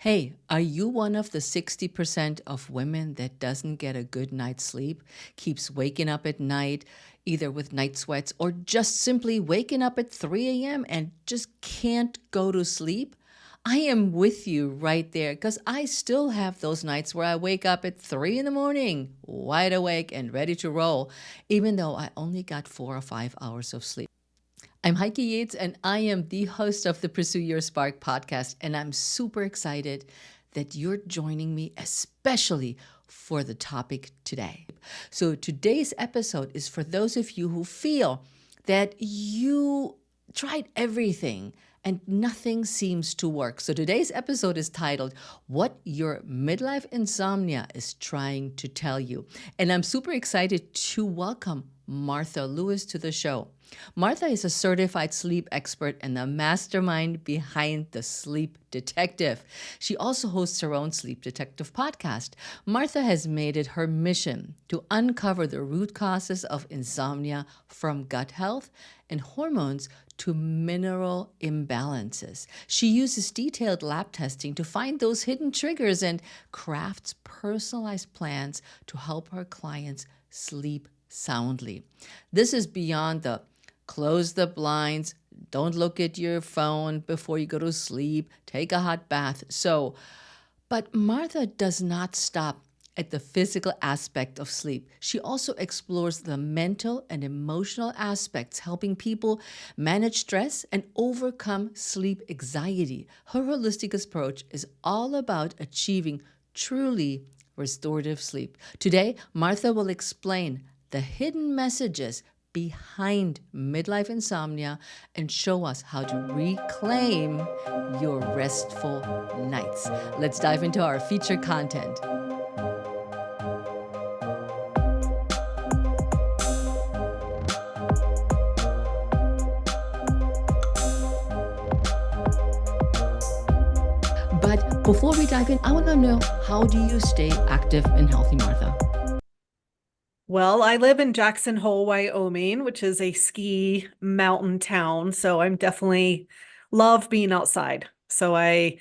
Hey, are you one of the 60% of women that doesn't get a good night's sleep, keeps waking up at night, either with night sweats or just simply waking up at 3 a.m. and just can't go to sleep? I am with you right there because I still have those nights where I wake up at 3 in the morning, wide awake and ready to roll, even though I only got 4 or 5 hours of sleep. I'm Heike Yates, and I am the host of the Pursue Your Spark podcast, and I'm super excited that you're joining me, especially for the topic today. So, today's episode is for those of you who feel that you tried everything and nothing seems to work. So, today's episode is titled, What Your Midlife Insomnia is Trying to Tell You. And I'm super excited to welcome Martha Lewis to the show. Martha is a certified sleep expert and the mastermind behind the Sleep Detective. She also hosts her own Sleep Detective podcast. Martha has made it her mission to uncover the root causes of insomnia, from gut health and hormones to mineral imbalances. She uses detailed lab testing to find those hidden triggers and crafts personalized plans to help her clients sleep soundly. This is beyond the close the blinds, don't look at your phone before you go to sleep, take a hot bath. But Martha does not stop at the physical aspect of sleep. She also explores the mental and emotional aspects, helping people manage stress and overcome sleep anxiety. Her holistic approach is all about achieving truly restorative sleep. Today, Martha will explain the hidden messages behind midlife insomnia and show us how to reclaim your restful nights. Let's dive into our featured content. But before we dive in, I want to know, how do you stay active and healthy, Martha? Well, I live in Jackson Hole, Wyoming, which is a ski mountain town. So I'm definitely love being outside. So I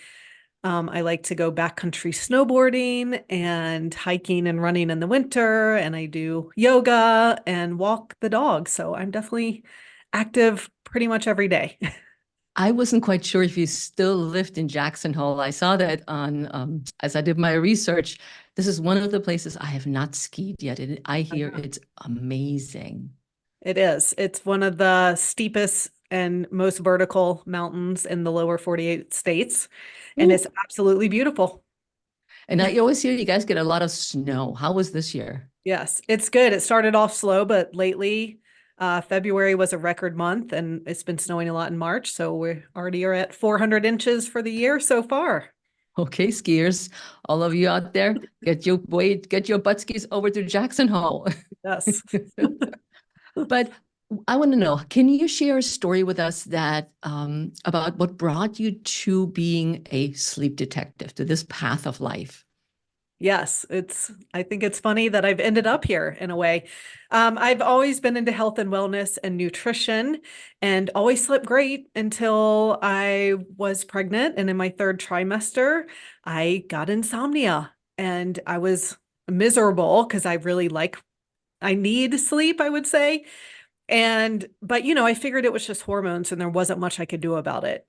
like to go backcountry snowboarding and hiking and running in the winter, and I do yoga and walk the dog. So I'm definitely active pretty much every day. I wasn't quite sure if you still lived in Jackson Hole. I saw that on as I did my research. This is one of the places I have not skied yet, and I hear it's amazing. It is. It's one of the steepest and most vertical mountains in the lower 48 states, and it's Ooh. absolutely beautiful. And I always hear you guys get a lot of snow. How was this year? Yes, it's good. It started off slow, but lately, February was a record month, and it's been snowing a lot in March. So we already are at 400 inches for the year so far. Okay, skiers, all of you out there, get your butt skis over to Jackson Hole. Yes. But I want to know, can you share a story with us that about what brought you to being a sleep detective, to this path of life? Yes, I think it's funny that I've ended up here in a way. I've always been into health and wellness and nutrition and always slept great until I was pregnant. And in my third trimester, I got insomnia and I was miserable because I need sleep, I would say. But I figured it was just hormones and there wasn't much I could do about it.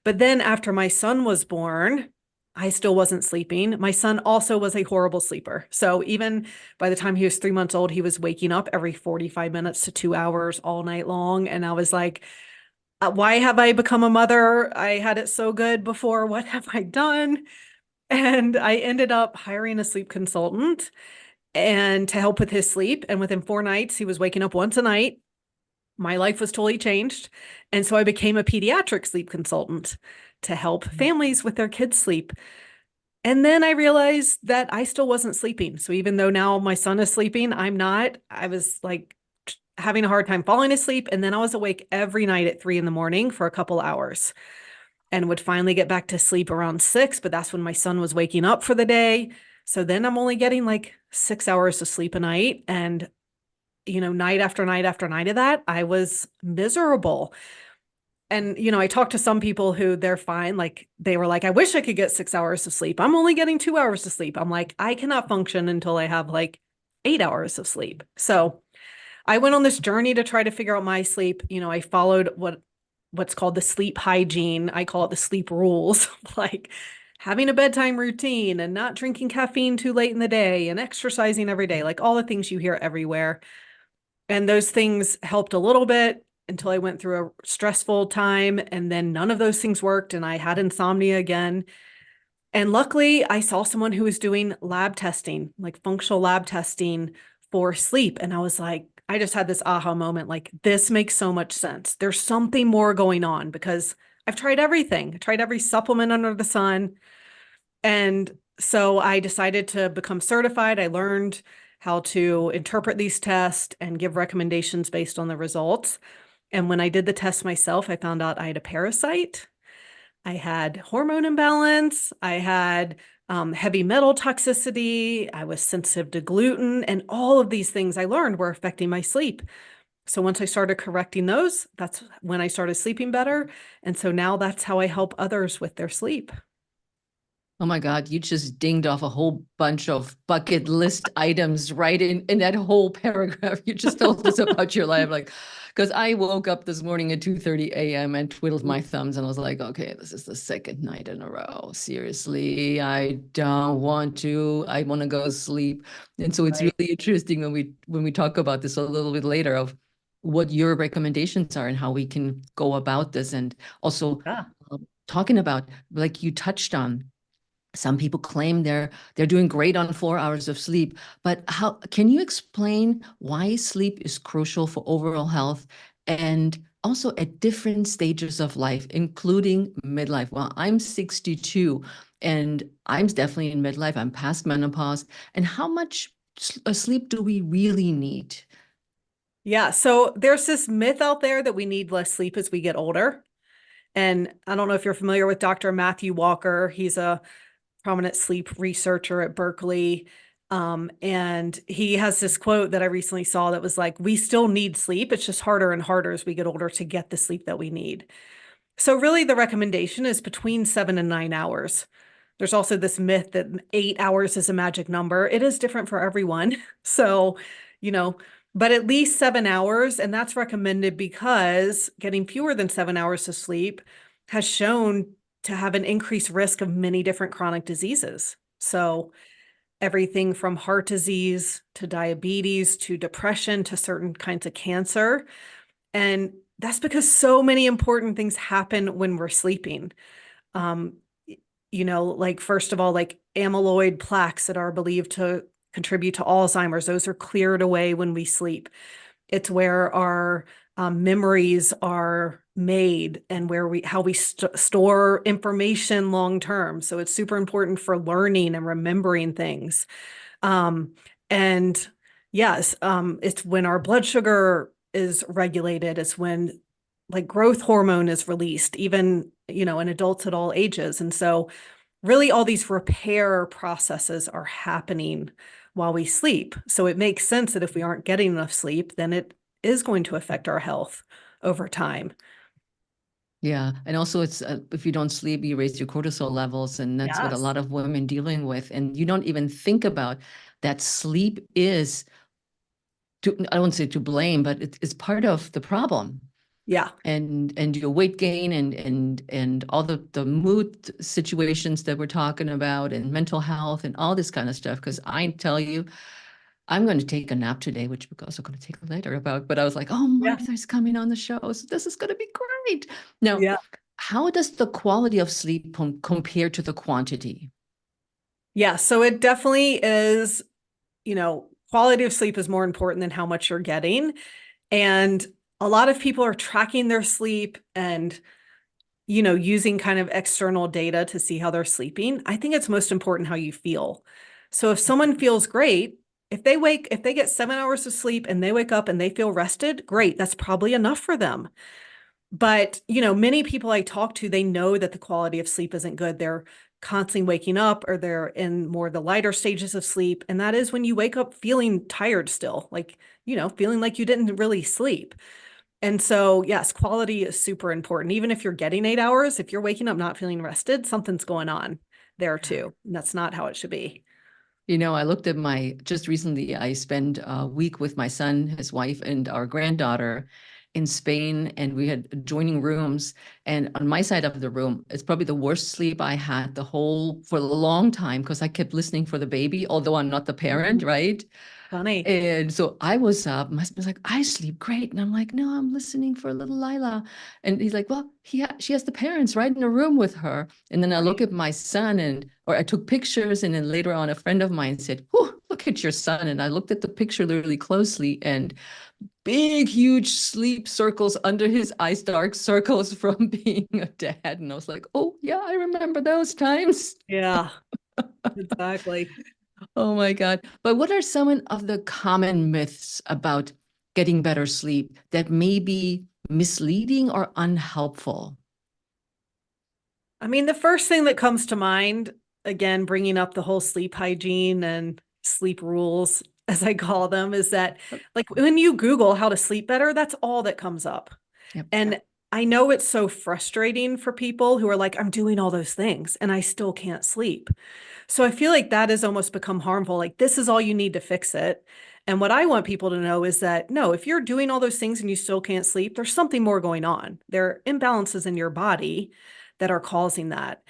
But then after my son was born, I still wasn't sleeping. My son also was a horrible sleeper. So even by the time he was 3 months old, he was waking up every 45 minutes to 2 hours all night long. And I was like, why have I become a mother? I had it so good before. What have I done? And I ended up hiring a sleep consultant and to help with his sleep. And within 4 nights, he was waking up once a night. My life was totally changed. And so I became a pediatric sleep consultant to help families with their kids' sleep. And then I realized that I still wasn't sleeping. So even though now my son is sleeping, I'm not. I was like having a hard time falling asleep. And then I was awake every night at 3 in the morning for a couple hours and would finally get back to sleep around 6. But that's when my son was waking up for the day. So then I'm only getting like 6 hours of sleep a night. And, night after night after night of that, I was miserable. And, I talked to some people who they're fine. Like they were like, I wish I could get 6 hours of sleep. I'm only getting 2 hours of sleep. I'm like, I cannot function until I have like 8 hours of sleep. So I went on this journey to try to figure out my sleep. I followed what's called the sleep hygiene. I call it the sleep rules, like having a bedtime routine and not drinking caffeine too late in the day and exercising every day, like all the things you hear everywhere. And those things helped a little bit until I went through a stressful time. And then none of those things worked. And I had insomnia again. And luckily, I saw someone who was doing lab testing, like functional lab testing for sleep. And I was like, I just had this aha moment like, this makes so much sense. There's something more going on because I've tried everything. I tried every supplement under the sun. And so I decided to become certified. I learned how to interpret these tests and give recommendations based on the results. And when I did the test myself, I found out I had a parasite. I had hormone imbalance. I had heavy metal toxicity. I was sensitive to gluten. And all of these things I learned were affecting my sleep. So once I started correcting those, that's when I started sleeping better. And so now that's how I help others with their sleep. Oh my God, you just dinged off a whole bunch of bucket list items right in that whole paragraph. You just told us about your life. Like, because I woke up this morning at 2:30 a.m. and twiddled my thumbs and I was like, okay, this is the second night in a row. Seriously, I don't want to. I want to go sleep. And so it's Right. really interesting when we talk about this a little bit later of what your recommendations are and how we can go about this. And also Yeah. talking about, like you touched on, some people claim they're doing great on 4 hours of sleep, but how can you explain why sleep is crucial for overall health and also at different stages of life, including midlife? Well, I'm 62 and I'm definitely in midlife. I'm past menopause. And how much sleep do we really need? Yeah. So there's this myth out there that we need less sleep as we get older. And I don't know if you're familiar with Dr. Matthew Walker. He's a prominent sleep researcher at Berkeley. And he has this quote that I recently saw that was like, we still need sleep. It's just harder and harder as we get older to get the sleep that we need. So, really, the recommendation is between 7 and 9 hours. There's also this myth that 8 hours is a magic number. It is different for everyone. So, you know, but at least 7 hours. And that's recommended because getting fewer than 7 hours of sleep has shown to have an increased risk of many different chronic diseases. So, everything from heart disease to diabetes to depression to certain kinds of cancer. And that's because so many important things happen when we're sleeping. Um, like first of all, like amyloid plaques that are believed to contribute to Alzheimer's, those are cleared away when we sleep. It's where our memories are made and where how we store information long term. So it's super important for learning and remembering things. And yes, it's when our blood sugar is regulated. It's when like growth hormone is released, even, in adults at all ages. And so really all these repair processes are happening while we sleep. So it makes sense that if we aren't getting enough sleep, then it is going to affect our health over time. Yeah. And also it's if you don't sleep, you raise your cortisol levels. And that's what a Yes. lot of women dealing with. And you don't even think about that sleep is I don't say to blame, but it's part of the problem. Yeah. And your weight gain and all the mood situations that we're talking about and mental health and all this kind of stuff. Because I tell you, I'm going to take a nap today, which we're also going to take later about. But I was like, oh, Yeah. Martha's coming on the show, so this is going to be great. Now, Yeah. how does the quality of sleep compare to the quantity? Yeah. So it definitely is, quality of sleep is more important than how much you're getting. And a lot of people are tracking their sleep and, using kind of external data to see how they're sleeping. I think it's most important how you feel. So if someone feels great, if they get 7 hours of sleep and they wake up and they feel rested, great. That's probably enough for them. But, many people I talk to, they know that the quality of sleep isn't good. They're constantly waking up or they're in more the lighter stages of sleep. And that is when you wake up feeling tired still, like, feeling like you didn't really sleep. And so, yes, quality is super important. Even if you're getting 8 hours, if you're waking up not feeling rested, something's going on there too. And that's not how it should be. I looked at just recently, I spent a week with my son, his wife, and our granddaughter in Spain, and we had adjoining rooms. And on my side of the room, it's probably the worst sleep I had for a long time because I kept listening for the baby, although I'm not the parent, Mhm. right? Funny. And so I was up. My husband's like, I sleep great. And I'm like, no, I'm listening for little Lila. And he's like, well, she has the parents right in the room with her. And then I look Right. at my son or I took pictures. And then later on, a friend of mine said, oh, look at your son. And I looked at the picture really closely and big, huge sleep circles under his eyes, dark circles from being a dad. And I was like, oh, yeah, I remember those times. Yeah, exactly. Oh my God. But what are some of the common myths about getting better sleep that may be misleading or unhelpful? I mean, the first thing that comes to mind, again, bringing up the whole sleep hygiene and sleep rules, as I call them, is that like when you Google how to sleep better, that's all that comes up. Yep. And I know it's so frustrating for people who are like, I'm doing all those things and I still can't sleep. So I feel like that has almost become harmful. Like, this is all you need to fix it. And what I want people to know is that no, if you're doing all those things and you still can't sleep, there's something more going on. There are imbalances in your body that are causing that.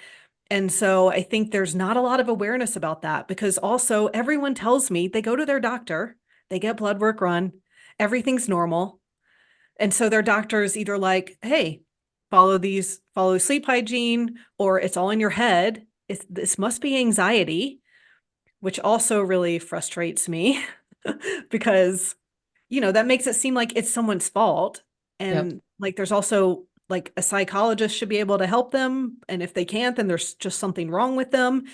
And so I think there's not a lot of awareness about that because also everyone tells me they go to their doctor, they get blood work run, everything's normal. And so their doctor's either like, hey, follow sleep hygiene, or it's all in your head. This must be anxiety, which also really frustrates me because, that makes it seem like it's someone's fault. Yep. And like, there's also like a psychologist should be able to help them. And if they can't, then there's just something wrong with them.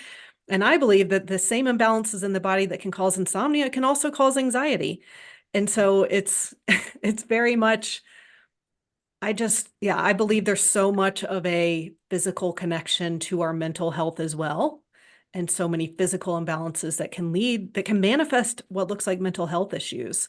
And I believe that the same imbalances in the body that can cause insomnia can also cause anxiety. And so it's, it's very much, yeah, I believe there's so much of a physical connection to our mental health as well. And so many physical imbalances that can manifest what looks like mental health issues.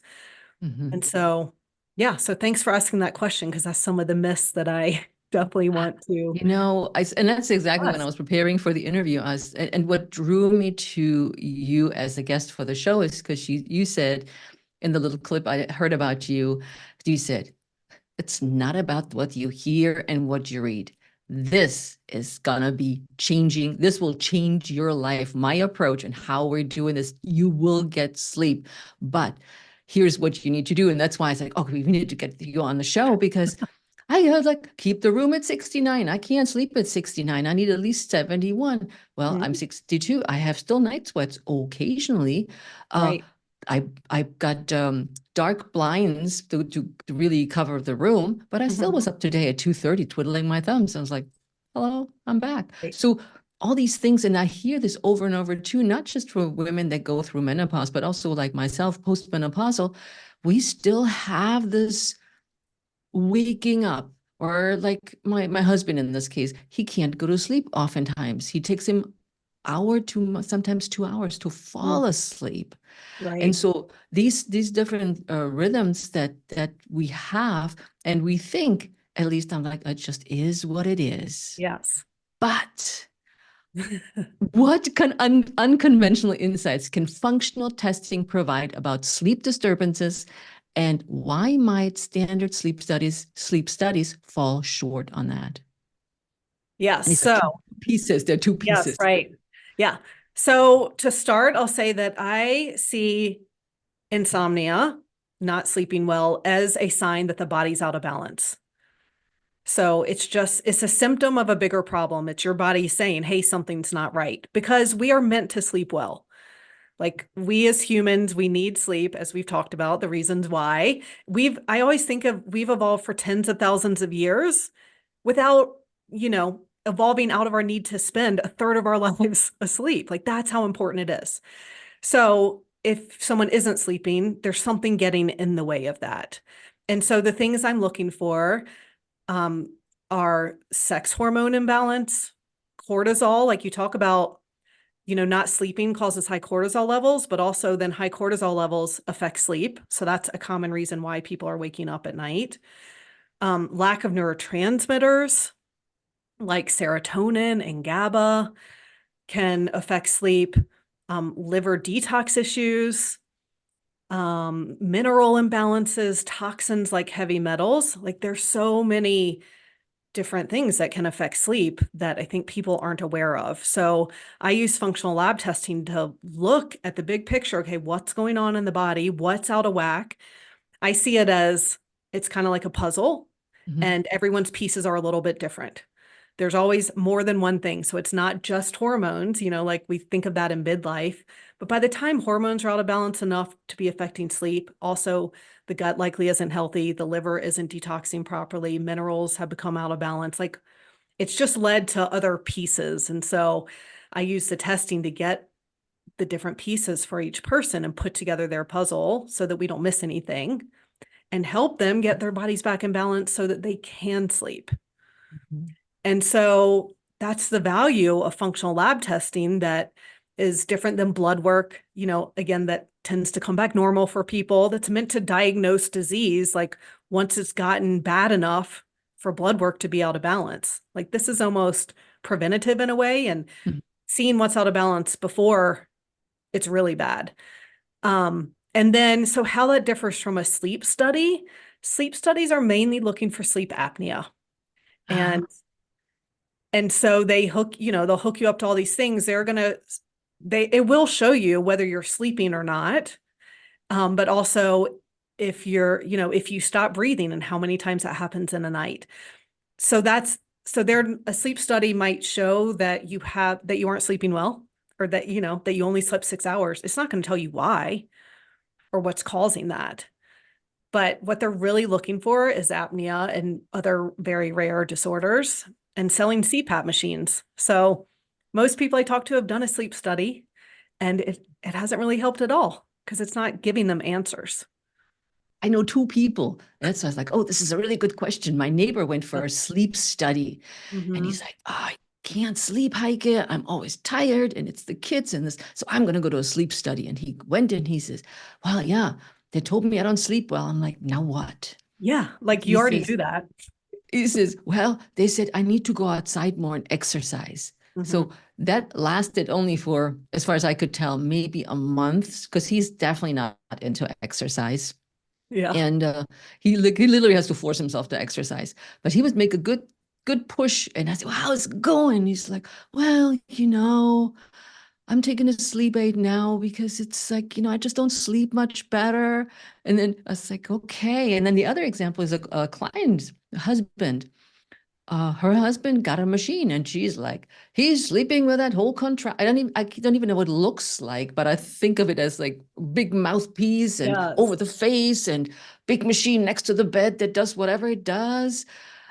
Mhm. And so, yeah, so thanks for asking that question because that's some of the myths that I definitely want to And that's exactly when I ask. was preparing for the interview. And what drew me to you as a guest for the show is because you said in the little clip I heard about you, you said, it's not about what you hear and what you read. This is gonna be changing. This will change your life. My approach and how we're doing this, you will get sleep. But here's what you need to do. And that's why I was like, oh, we need to get you on the show because I had like keep the room at 69. I can't sleep at 69. I need at least 71. Well, I'm Mhm. 62. I have still night sweats occasionally. Uh, Right. I've got dark blinds to really cover the room, but I still Mhm. was up today at 2:30 twiddling my thumbs. I was like, hello, I'm back. Right. So all these things, and I hear this over and over too, not just for women that go through menopause, but also like myself, postmenopausal, we still have this waking up, or like my husband in this case, he can't go to sleep oftentimes. He takes him hour to sometimes 2 hours to fall Mm. asleep. And Right. so these different rhythms that we have, and we think, at least I'm like, it just is what it is. Yes. But what can unconventional insights can functional testing provide about sleep disturbances, and why might standard sleep studies fall short on that? Yes. These are So, two pieces. They're two yes, pieces. right. Yeah. So to start, I'll say that I see insomnia, not sleeping well, as a sign that the body's out of balance. So it's a symptom of a bigger problem. It's your body saying, hey, something's not right because we are meant to sleep well. Like we as humans, we need sleep, as we've talked about, the reasons why. I always think of we've evolved for tens of thousands of years without, evolving out of our need to spend a third of our lives asleep. Like that's how important it is. So if someone isn't sleeping, there's something getting in the way of that. And so the things I'm looking for um, are sex hormone imbalance, cortisol, like you talk about, not sleeping causes high cortisol levels, but also then high cortisol levels affect sleep. So that's a common reason why people are waking up at night. Lack of neurotransmitters like serotonin and GABA can affect sleep. Liver detox issues, mineral imbalances, toxins like heavy metals. Like there's so many different things that can affect sleep that I think people aren't aware of. So I use functional lab testing to look at the big picture. Okay, what's going on in the body? What's out of whack? I see it as it's kind of like a puzzle, Mhm. and everyone's pieces are a little bit different. There's always more than one thing. So it's not just hormones, like we think of that in midlife. But by the time hormones are out of balance enough to be affecting sleep, also the gut likely isn't healthy, the liver isn't detoxing properly, minerals have become out of balance. Like it's just led to other pieces. And so I use the testing to get the different pieces for each person and put together their puzzle so that we don't miss anything and help them get their bodies back in balance so that they can sleep. Mhm. And so that's the value of functional lab testing that is different than blood work, again, that tends to come back normal for people. That's meant to diagnose disease, like once it's gotten bad enough for blood work to be out of balance. Like this is almost preventative in a way and Mhm. seeing what's out of balance before it's really bad. And then, so how that differs from a sleep studies are mainly looking for sleep apnea. And Ah, so they'll hook you up to all these things. It will show you whether you're sleeping or not. But also if you stop breathing and how many times that happens in a night. So a sleep study might show that you aren't sleeping well, or that you only slept 6 hours. It's not going to tell you why or what's causing that. But what they're really looking for is apnea and other very rare disorders and selling CPAP machines. So most people I talk to have done a sleep study, and it hasn't really helped at all because it's not giving them answers. I know two people. That's why I was like, oh, this is a really good question. My neighbor went for a sleep study and Mm-hmm. he's like, oh, I can't sleep, Heike. I'm always tired and it's the kids and this. So I'm going to go to a sleep study. And he went and he says, well, yeah, they told me I don't sleep well. I'm like, now what? Yeah, like He you already says, knew that. he says, well, they said I need to go outside more and exercise. Mm-hmm. So that lasted only for, as far as I could tell, maybe a month because he's definitely not into exercise. Yeah. And he literally has to force himself to exercise. But he would make a good push, and I said, "Well, how's it going?" He's like, "Well, I'm taking a sleep aid now because it's like I just don't sleep much better." And then I was like, "Okay." And then the other example is a client's husband. Her husband got a machine, and she's like, he's sleeping with that whole contract. I don't even know what it looks like, but I think of it as like big mouthpiece and Yes. over the face and big machine next to the bed that does whatever it does.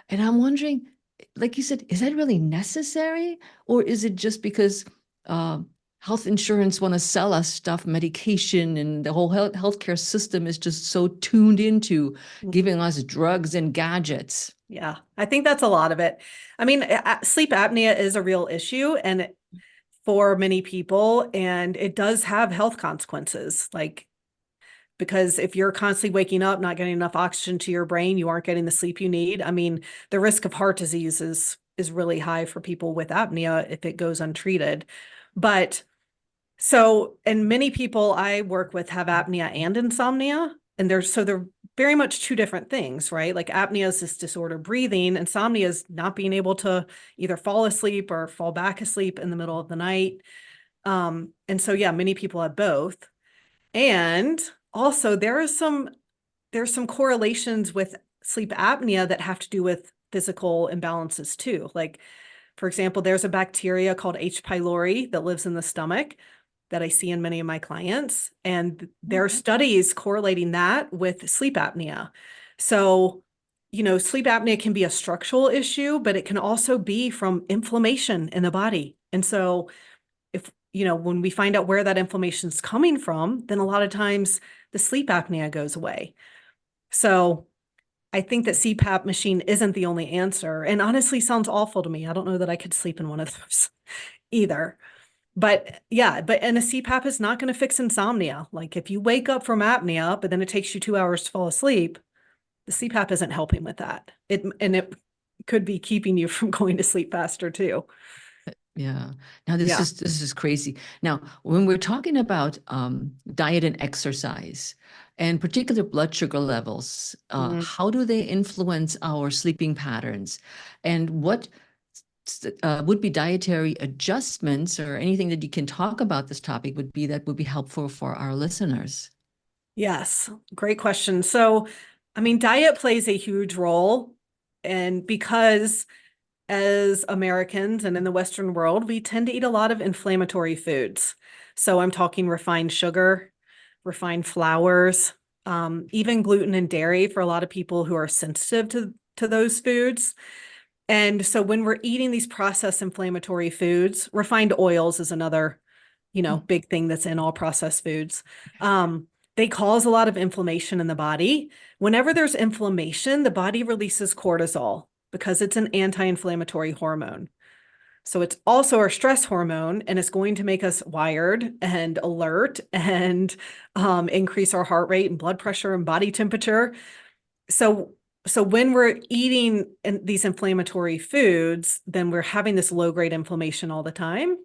And I'm wondering, like you said, is that really necessary, or is it just because uh, health insurance want to sell us stuff, medication, and the whole healthcare system is just so tuned into giving us drugs and gadgets? Yeah, I think that's a lot of it. I mean, sleep apnea is a real issue and for many people, and it does have health consequences. Like, because if you're constantly waking up, not getting enough oxygen to your brain, you aren't getting the sleep you need. I mean, the risk of heart disease is really high for people with apnea if it goes untreated. But and many people I work with have apnea and insomnia, and they're very much two different things, right? Like apnea is this disordered breathing, insomnia is not being able to either fall asleep or fall back asleep in the middle of the night. And so yeah, many people have both. And also there's some correlations with sleep apnea that have to do with physical imbalances too. Like, for example, there's a bacteria called H. pylori that lives in the stomach that I see in many of my clients, and there are studies correlating that with sleep apnea. So, sleep apnea can be a structural issue, but it can also be from inflammation in the body. And so, when we find out where that inflammation is coming from, then a lot of times the sleep apnea goes away. So, I think that CPAP machine isn't the only answer, and honestly sounds awful to me. I don't know that I could sleep in one of those either. But yeah, and a CPAP is not going to fix insomnia. Like if you wake up from apnea, but then it takes you 2 hours to fall asleep, The CPAP isn't helping with that. It could be keeping you from going to sleep faster too. Yeah. Now this Yeah. is crazy. Now, when we're talking about diet and exercise, and particular blood sugar levels, Mhm. how do they influence our sleeping patterns? And what would be dietary adjustments or anything that you can talk about this topic would be helpful for our listeners? Yes, great question. So, I mean, diet plays a huge role. And because as Americans and in the Western world, we tend to eat a lot of inflammatory foods. So I'm talking refined sugar, refined flours, even gluten and dairy for a lot of people who are sensitive to those foods. And so when we're eating these processed inflammatory foods, refined oils is another, big thing that's in all processed foods. They cause a lot of inflammation in the body. Whenever there's inflammation, the body releases cortisol because it's an anti-inflammatory hormone. So it's also our stress hormone, and it's going to make us wired and alert and increase our heart rate and blood pressure and body temperature. So so when we're eating these inflammatory foods, then we're having this low grade inflammation all the time.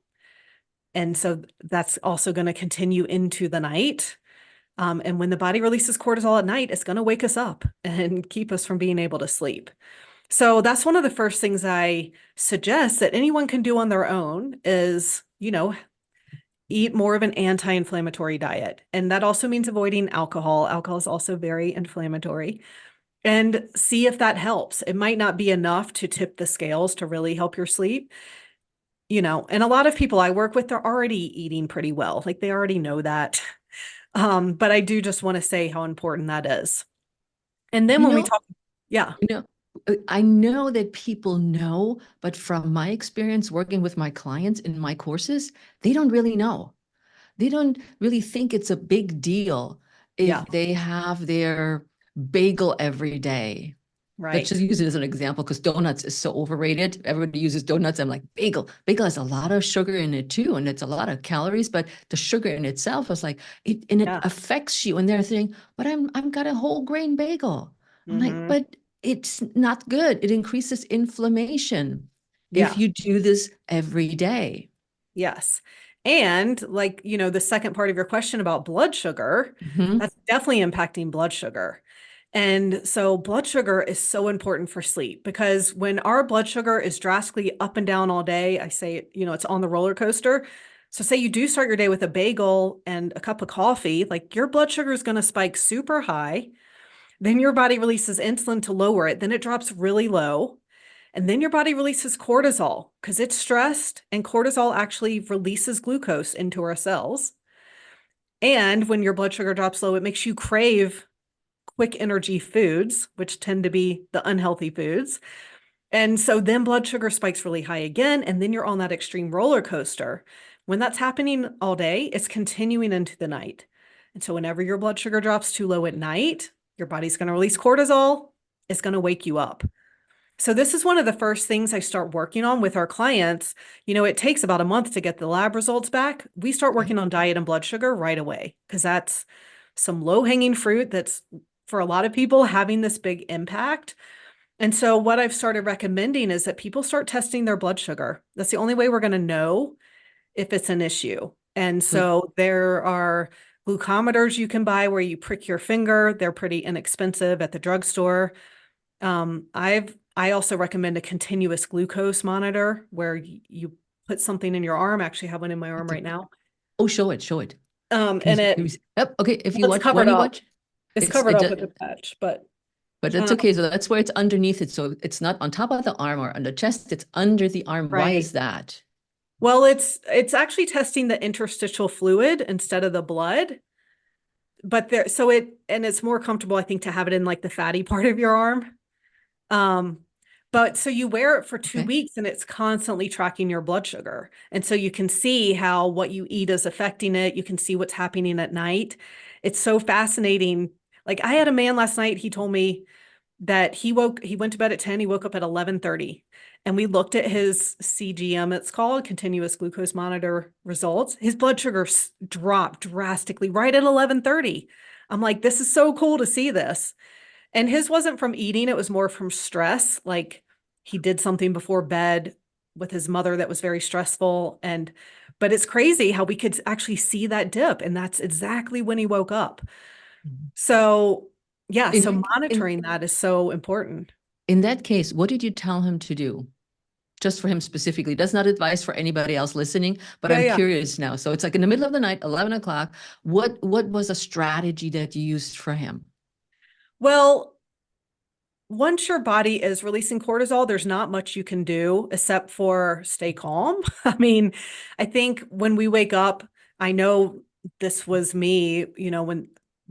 And so that's also going to continue into the night. And when the body releases cortisol at night, it's going to wake us up and keep us from being able to sleep. So that's one of the first things I suggest that anyone can do on their own is, eat more of an anti-inflammatory diet. And that also means avoiding alcohol. Alcohol is also very inflammatory. And see if that helps. It might not be enough to tip the scales to really help your sleep. And a lot of people I work with, they're already eating pretty well. Like they already know that. But I do just want to say how important that is. And then You when we know, talk, yeah, you know, I know that people know, but from my experience working with my clients in my courses, they don't really know. They don't really think it's a big deal yeah, if they have their bagel every day. Let's just right. use it as an example because donuts is so overrated. Everybody uses donuts. I'm like, bagel. Bagel has a lot of sugar in it too, and it's a lot of calories, but the sugar in itself is like it Yeah. affects you. And they're saying, but I'm got a whole grain bagel. I'm like, Hmm. but it's not good. It increases inflammation if Yeah. you do this every day. Yes. And like, the second part of your question about blood sugar, Mhm. that's definitely impacting blood sugar. And so blood sugar is so important for sleep because when our blood sugar is drastically up and down all day, I say, it's on the roller coaster. So say you do start your day with a bagel and a cup of coffee, like your blood sugar is going to spike super high. Then your body releases insulin to lower it. Then it drops really low. And then your body releases cortisol because it's stressed, and cortisol actually releases glucose into our cells. And when your blood sugar drops low, it makes you crave quick energy foods, which tend to be the unhealthy foods. And so then blood sugar spikes really high again, and then you're on that extreme roller coaster. When that's happening all day, it's continuing into the night. And so whenever your blood sugar drops too low at night, your body's going to release cortisol. It's going to wake you up. So this is one of the first things I start working on with our clients. It takes about a month to get the lab results back. We start Okay. working on diet and blood sugar right away because that's some low-hanging fruit that's for a lot of people having this big impact. And so what I've started recommending is that people start testing their blood sugar. That's the only way we're going to know if it's an issue. And Good. so there are glucometers you can buy where you prick your finger. They're pretty inexpensive at the drugstore. I also recommend a continuous glucose monitor where you put something in your arm. I actually have one in my arm right now. Oh, show it, show it. Can And you see? Yep. Okay. If you it's watch, covered when you up. watch, It's it's covered it, up with a patch, but that's um, okay. So that's where it's underneath it. So it's not on top of the arm or on the chest. It's under the arm. Why right. is that? Well, it's actually testing the interstitial fluid instead of the blood. But it's more comfortable, I think, to have it in like the fatty part of your arm. Um, but so you wear it for two Okay. weeks and it's constantly tracking your blood sugar. And so you can see how what you eat is affecting it. You can see what's happening at night. It's so fascinating. Like I had a man last night, he told me that he went to bed at 10, he woke up at 11:30. And we looked at his CGM, it's called continuous glucose monitor results. His blood sugar dropped drastically right at 11:30. I'm like, this is so cool to see this. And his wasn't from eating, it was more from stress. Like he did something before bed with his mother that was very stressful. But it's crazy how we could actually see that dip. And that's exactly when he woke up. Mhm. So, yeah, In so that, monitoring that is so important. in that case, what did you tell him to do? Just for him specifically. That's not advice for anybody else listening, but Yeah, I'm yeah. curious now. So it's like in the middle of the night, 11 o'clock. What was a strategy that you used for him? Well, once your body is releasing cortisol, there's not much you can do except for stay calm. I mean, I think when we wake up, I know this was me,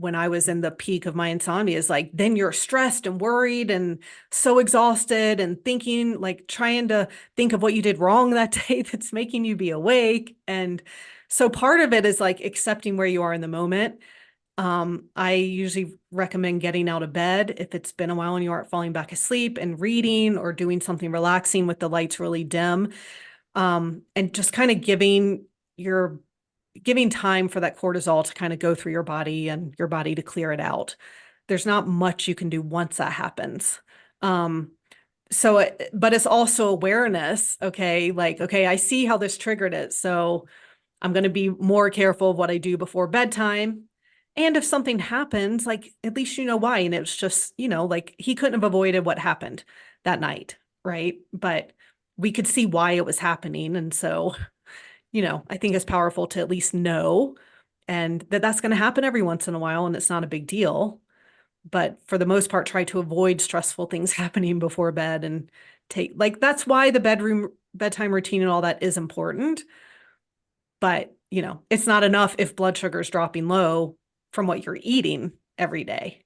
when I was in the peak of my insomnia is like then you're stressed and worried and so exhausted and thinking like trying to think of what you did wrong that day that's making you be awake. And so part of it is like accepting where you are in the moment. I usually recommend getting out of bed if it's been a while and you aren't falling back asleep and reading or doing something relaxing with the lights really dim. And just kind of giving time for that cortisol to kind of go through your body and your body to clear it out. There's not much you can do once that happens. Um, but it's also awareness. Okay. Like, okay, I see how this triggered it. So I'm going to be more careful of what I do before bedtime. And if something happens, like at least you know why. And it's just, like he couldn't have avoided what happened that night, right? But we could see why it was happening. And so, I think it's powerful to at least know and that's going to happen every once in a while and it's not a big deal. But for the most part, try to avoid stressful things happening before bed and that's why the bedtime routine and all that is important. But, it's not enough if blood sugar is dropping low from what you're eating every day.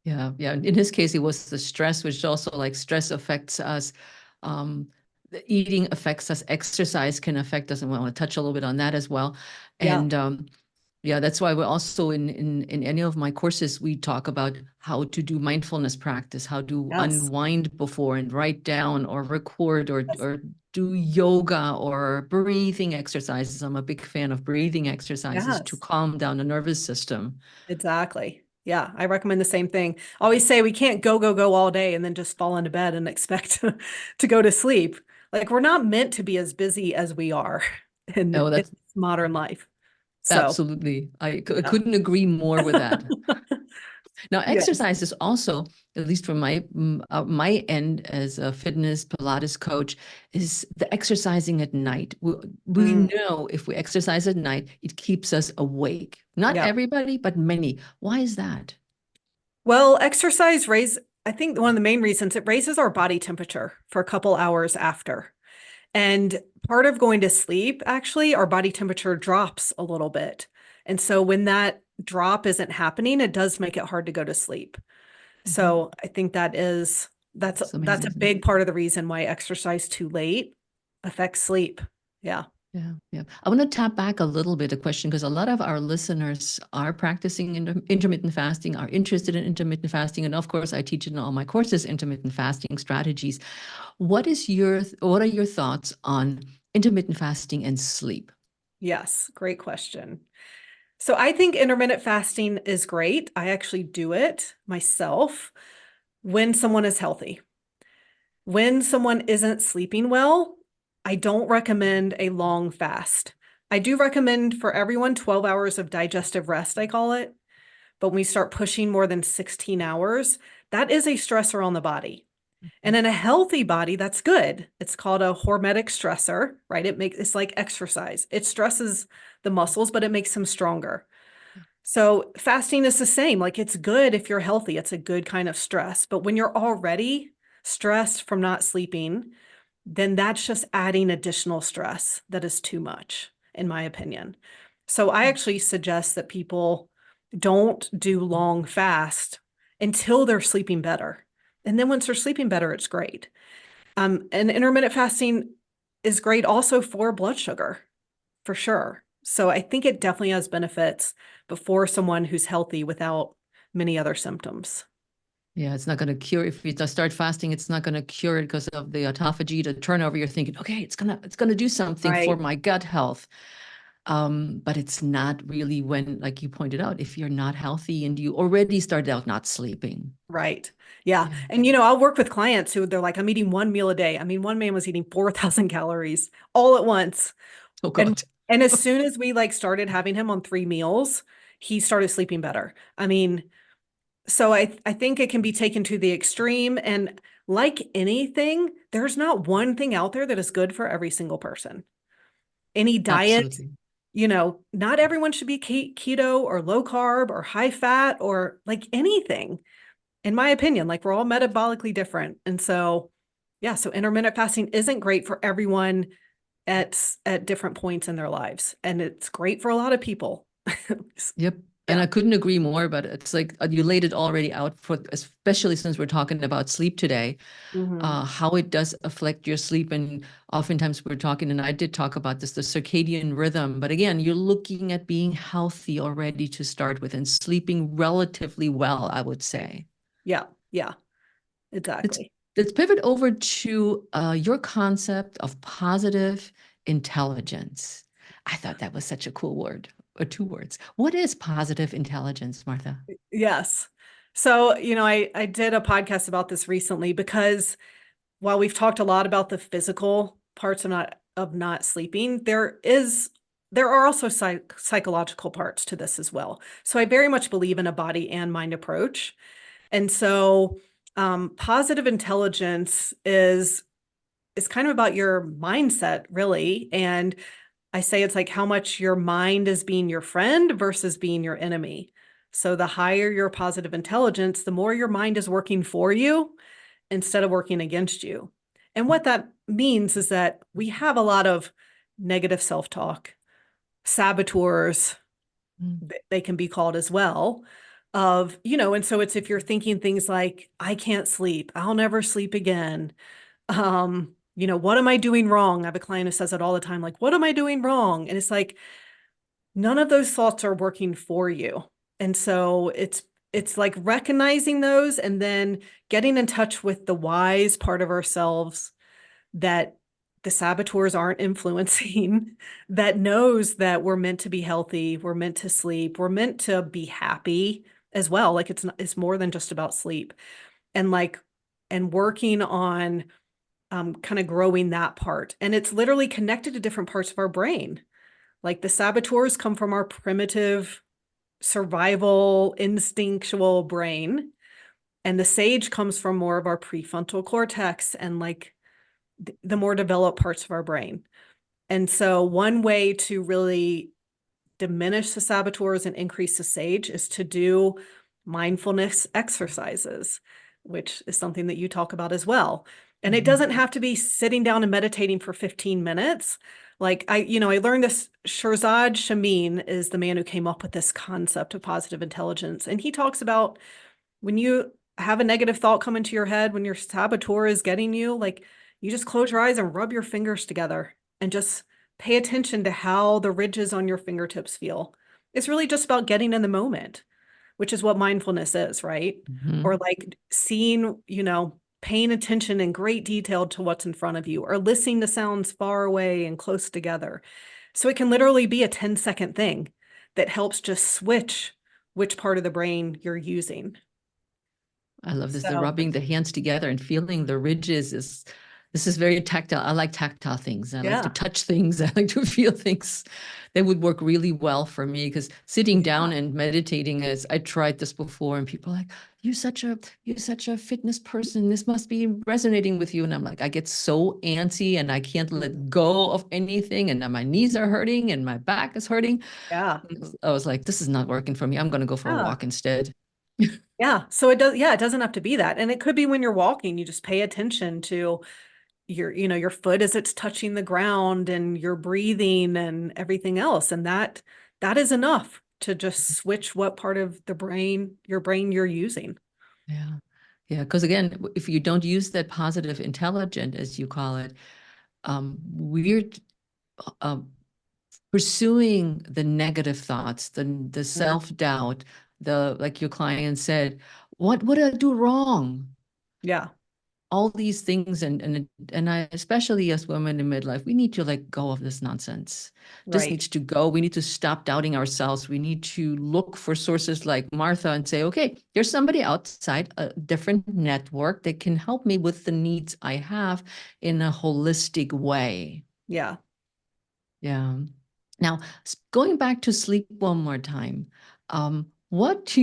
Yeah, yeah. In his case, it was the stress, which also like stress affects us. The eating affects us. Exercise can affect us, and we want to touch a little bit on that as well. Yeah. And yeah, that's why we're also in any of my courses, we talk about how to do mindfulness practice, how to Yes. unwind before and write down or record Yes. or do yoga or breathing exercises. I'm a big fan of breathing exercises to Yes. calm down the nervous system. Exactly. Yeah. I recommend the same thing. I always say we can't go all day and then just fall into bed and expect to go to sleep. Like we're not meant to be as busy as we are Oh, in that's modern life. So, absolutely. yeah. Couldn't agree more with that. Now, Yeah. exercise is also, at least from my end as a fitness Pilates coach, is the exercising at night. We Mm, know if we exercise at night, it keeps us awake. Not yeah. everybody, but many. Why is that? Well, I think one of the main reasons it raises our body temperature for a couple hours after. And part of going to sleep, actually, our body temperature drops a little bit. And so when that drop isn't happening, it does make it hard to go to sleep. Mhm. So I think That's that's a amazing. big part of the reason why exercise too late affects sleep. Yeah. Yeah, yeah. I want to tap back a little bit a question because a lot of our listeners are practicing intermittent fasting, are interested in intermittent fasting, and of course, I teach in all my courses intermittent fasting strategies. What are your thoughts on intermittent fasting and sleep? Yes. Great question. So I think intermittent fasting is great. I actually do it myself when someone is healthy. When someone isn't sleeping well, I don't recommend a long fast. I do recommend for everyone 12 hours of digestive rest, I call it. But when we start pushing more than 16 hours, that is a stressor on the body. And in a healthy body, that's good. It's called a hormetic stressor, right? It's like exercise. It stresses the muscles, but it makes them stronger. So fasting is the same. Like it's good if you're healthy. It's a good kind of stress. But when you're already stressed from not sleeping, then that's just adding additional stress that is too much, in my opinion. So I actually suggest that people don't do long fast until they're sleeping better. And then once they're sleeping better, it's great. And intermittent fasting is great also for blood sugar, for sure. So I think it definitely has benefits before someone who's healthy without many other symptoms. Yeah, it's not going to cure. If you just start fasting, it's not going to cure it because of the autophagy, the turnover. You're thinking, okay, it's gonna do something for Right. my gut health. But it's not really when, like you pointed out, if you're not healthy and you already started out not sleeping. Right. Yeah. Yeah. And I'll work with clients who they're like, I'm eating one meal a day. I mean, one man was eating 4,000 calories all at once. Oh And God. and as soon as we like started having him on 3 meals, he started sleeping better. I mean, so I think it can be taken to the extreme. And like anything, there's not one thing out there that is good for every single person. Any diet, Absolutely. not everyone should be keto or low carb or high fat or like anything, in my opinion. Like, we're all metabolically different. And so, yeah, so intermittent fasting isn't great for everyone at different points in their lives. And it's great for a lot of people. Yep. And Yeah. I couldn't agree more, but it's like you laid it already out for, especially since we're talking about sleep today, Hmm. how it does affect your sleep. And oftentimes we're talking, and I did talk about this, the circadian rhythm. But again, you're looking at being healthy already to start with and sleeping relatively well, I would say. Yeah. Yeah. Let's Exactly. let's pivot over to your concept of positive intelligence. I thought that was such a cool word, or two words. What is positive intelligence, Martha? Yes. So, I did a podcast about this recently because while we've talked a lot about the physical parts of not sleeping, there are also psychological parts to this as well. So I very much believe in a body and mind approach. And so positive intelligence is kind of about your mindset, really. And I say it's like how much your mind is being your friend versus being your enemy. So the higher your positive intelligence, the more your mind is working for you instead of working against you. And what that means is that we have a lot of negative self-talk, saboteurs, Mm. they can be called as well, and so it's if you're thinking things like, I can't sleep, I'll never sleep again. What am I doing wrong? I have a client who says it all the time, like, what am I doing wrong? And it's like, none of those thoughts are working for you. And so it's like recognizing those and then getting in touch with the wise part of ourselves that the saboteurs aren't influencing, that knows that we're meant to be healthy, we're meant to sleep, we're meant to be happy as well. Like, it's more than just about sleep. And like, and working on kind of growing that part. And it's literally connected to different parts of our brain. Like, the saboteurs come from our primitive survival instinctual brain, and the sage comes from more of our prefrontal cortex and like the more developed parts of our brain. And so one way to really diminish the saboteurs and increase the sage is to do mindfulness exercises, which is something that you talk about as well. And it Mhm. doesn't have to be sitting down and meditating for 15 minutes. Like, I learned this. Shirzad Shamin is the man who came up with this concept of positive intelligence. And he talks about when you have a negative thought come into your head, when your saboteur is getting you, like, you just close your eyes and rub your fingers together and just pay attention to how the ridges on your fingertips feel. It's really just about getting in the moment, which is what mindfulness is, right? Or Mhm. like seeing, paying attention in great detail to what's in front of you, or listening to sounds far away and close together. So it can literally be a 10-second thing that helps just switch which part of the brain you're using. I love this. The So, rubbing the hands together and feeling the ridges is this is very tactile. I like tactile things. I like to yeah. touch things. I like to feel things. That would work really well for me because sitting down and meditating is I tried this before and people are like, you're such a fitness person. This must be resonating with you. And I'm like, I get so antsy and I can't let go of anything. And now my knees are hurting and my back is hurting. Yeah. I was like, this is not working for me. I'm gonna go for a Yeah. walk instead. Yeah. So it doesn't have to be that. And it could be when you're walking, you just pay attention to your foot as it's touching the ground and your breathing and everything else. And that is enough to just switch what part of your brain you're using. Yeah. Yeah. Because again, if you don't use that positive intelligent, as you call it, we're uh, pursuing the negative thoughts, the Mhm. self-doubt, like your client said, what would I do wrong? Yeah. all these things, and I, especially as women in midlife, we need to let go of this nonsense. This Right. needs to go. We need to stop doubting ourselves. We need to look for sources like Martha and say, okay, there's somebody outside a different network that can help me with the needs I have in a holistic way. Yeah. Yeah. Now, going back to sleep one more time, what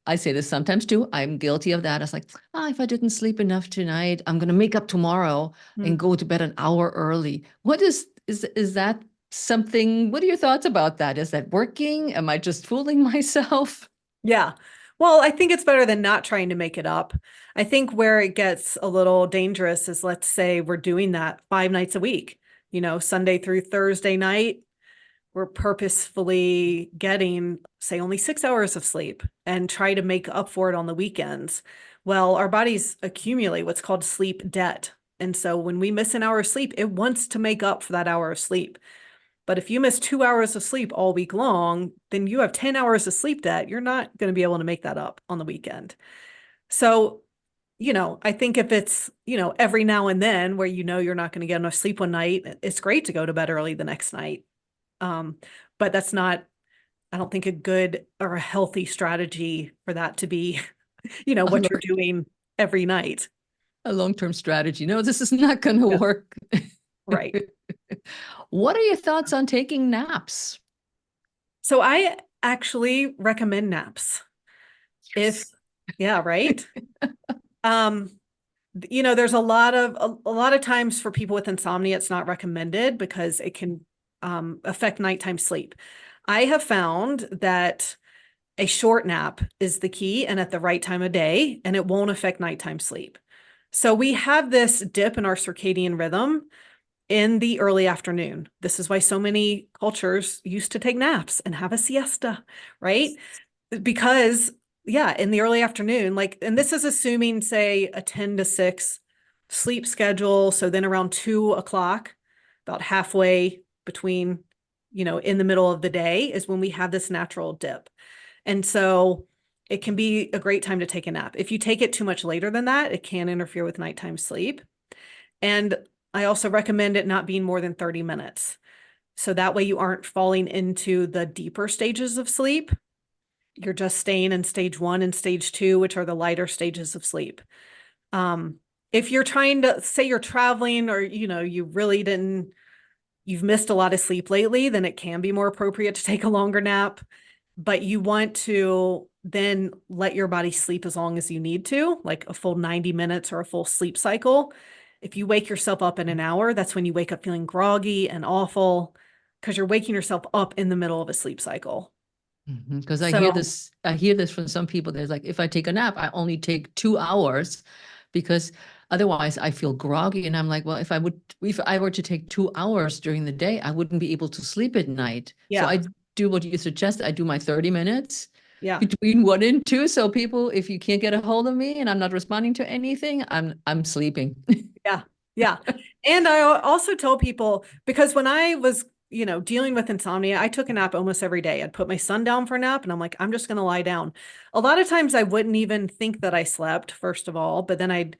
I say this sometimes too. I'm guilty of that. It's like, if I didn't sleep enough tonight, I'm gonna make up tomorrow and Mm. go to bed an hour early. What is that something? What are your thoughts about that? Is that working? Am I just fooling myself? Yeah. Well, I think it's better than not trying to make it up. I think where it gets a little dangerous is, let's say we're doing that 5 nights a week, Sunday through Thursday night, we're purposefully getting, say, only 6 hours of sleep and try to make up for it on the weekends. Well, our bodies accumulate what's called sleep debt. And so when we miss an hour of sleep, it wants to make up for that hour of sleep. But if you miss 2 hours of sleep all week long, then you have 10 hours of sleep debt. You're not going to be able to make that up on the weekend. So, I think if it's, every now and then where you're not going to get enough sleep one night, it's great to go to bed early the next night. But that's not, I don't think, a good or a healthy strategy for that to be, A what you're doing every night. long-term strategy. No, this is not going to Yeah. work. Right. What are your thoughts on taking naps? So I actually recommend naps. If, Yes. yeah, right. Um, there's a lot of times for people with insomnia, it's not recommended because it can affect nighttime sleep. I have found that a short nap is the key and at the right time of day, and it won't affect nighttime sleep. So we have this dip in our circadian rhythm in the early afternoon. This is why so many cultures used to take naps and have a siesta, right? Because, yeah, in the early afternoon, and this is assuming, say, a 10 to 6 sleep schedule. So then around 2 o'clock, about halfway between, in the middle of the day is when we have this natural dip. And so it can be a great time to take a nap. If you take it too much later than that, it can interfere with nighttime sleep. And I also recommend it not being more than 30 minutes. So that way you aren't falling into the deeper stages of sleep. You're just staying in stage 1 and stage 2, which are the lighter stages of sleep. If you're trying to say you're traveling or, you've missed a lot of sleep lately, then it can be more appropriate to take a longer nap. But you want to then let your body sleep as long as you need to, like a full 90 minutes or a full sleep cycle. If you wake yourself up in an hour, that's when you wake up feeling groggy and awful because you're waking yourself up in the middle of a sleep cycle. Because So, I hear this from some people. There's like, if I take a nap, I only take 2 hours because otherwise I feel groggy. And I'm like, well, if I were to take 2 hours during the day, I wouldn't be able to sleep at night. So yeah, I do what you suggest. I do my 30 minutes yeah, between 1 and 2. So people, if you can't get a hold of me and I'm not responding to anything, I'm sleeping. yeah, yeah. And I also tell people, because when I was, dealing with insomnia, I took a nap almost every day. I'd put my son down for a nap and I'm like, I'm just going to lie down. A lot of times I wouldn't even think that I slept, first of all, but then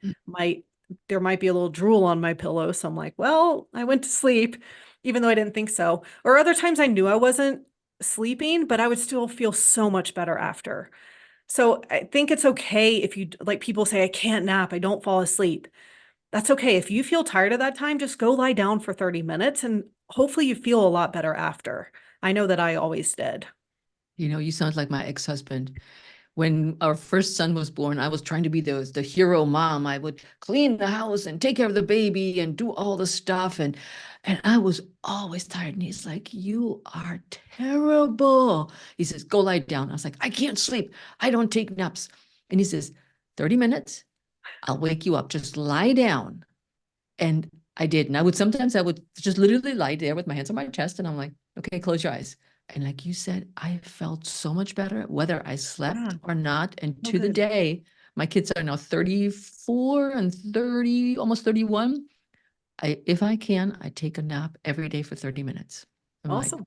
there might be a little drool on my pillow. So I'm like, well, I went to sleep, even though I didn't think so. Or other times I knew I wasn't sleeping, but I would still feel so much better after. So I think it's okay if you, like, people say, I can't nap, I don't fall asleep. That's okay. If you feel tired at that time, just go lie down for 30 minutes and hopefully you feel a lot better after. I know that I always did. You sound like my ex-husband. When our first son was born, I was trying to be the hero mom. I would clean the house and take care of the baby and do all the stuff. And I was always tired. And he's like, you are terrible. He says, go lie down. I was like, I can't sleep. I don't take naps. And he says, 30 minutes, I'll wake you up. Just lie down. And I did. And I would just literally lie there with my hands on my chest. And I'm like, okay, close your eyes. And like you said, I felt so much better whether I Yeah. slept or not. And Oh, to the good. day, my kids are now 34 and 30, almost 31. If I can, I take a nap every day for 30 minutes. I'm like, Awesome.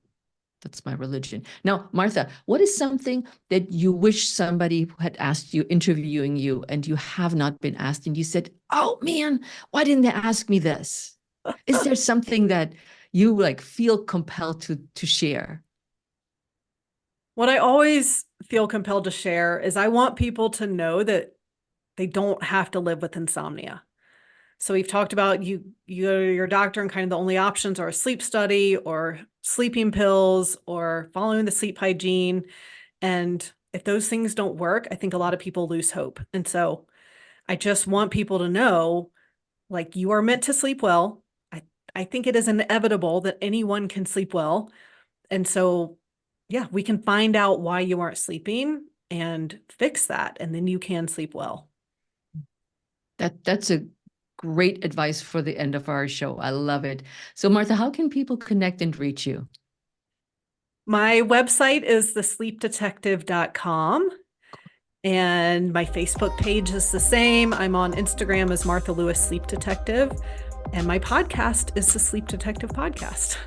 That's my religion. Now, Martha, what is something that you wish somebody had asked you, interviewing you, and you have not been asked, and you said, "Oh man, why didn't they ask me this?" Is there something that you like feel compelled to share? What I always feel compelled to share is I want people to know that they don't have to live with insomnia. So we've talked about you go to your doctor and kind of the only options are a sleep study or sleeping pills or following the sleep hygiene. And if those things don't work, I think a lot of people lose hope. And so I just want people to know, like, you are meant to sleep well. I think it is inevitable that anyone can sleep well. And so, yeah, we can find out why you aren't sleeping and fix that, and then you can sleep well. That's a great advice for the end of our show. I love it. So, Martha, how can people connect and reach you? My website is thesleepdetective.com, and my Facebook page is the same. I'm on Instagram as Martha Lewis Sleep Detective, and my podcast is the Sleep Detective Podcast.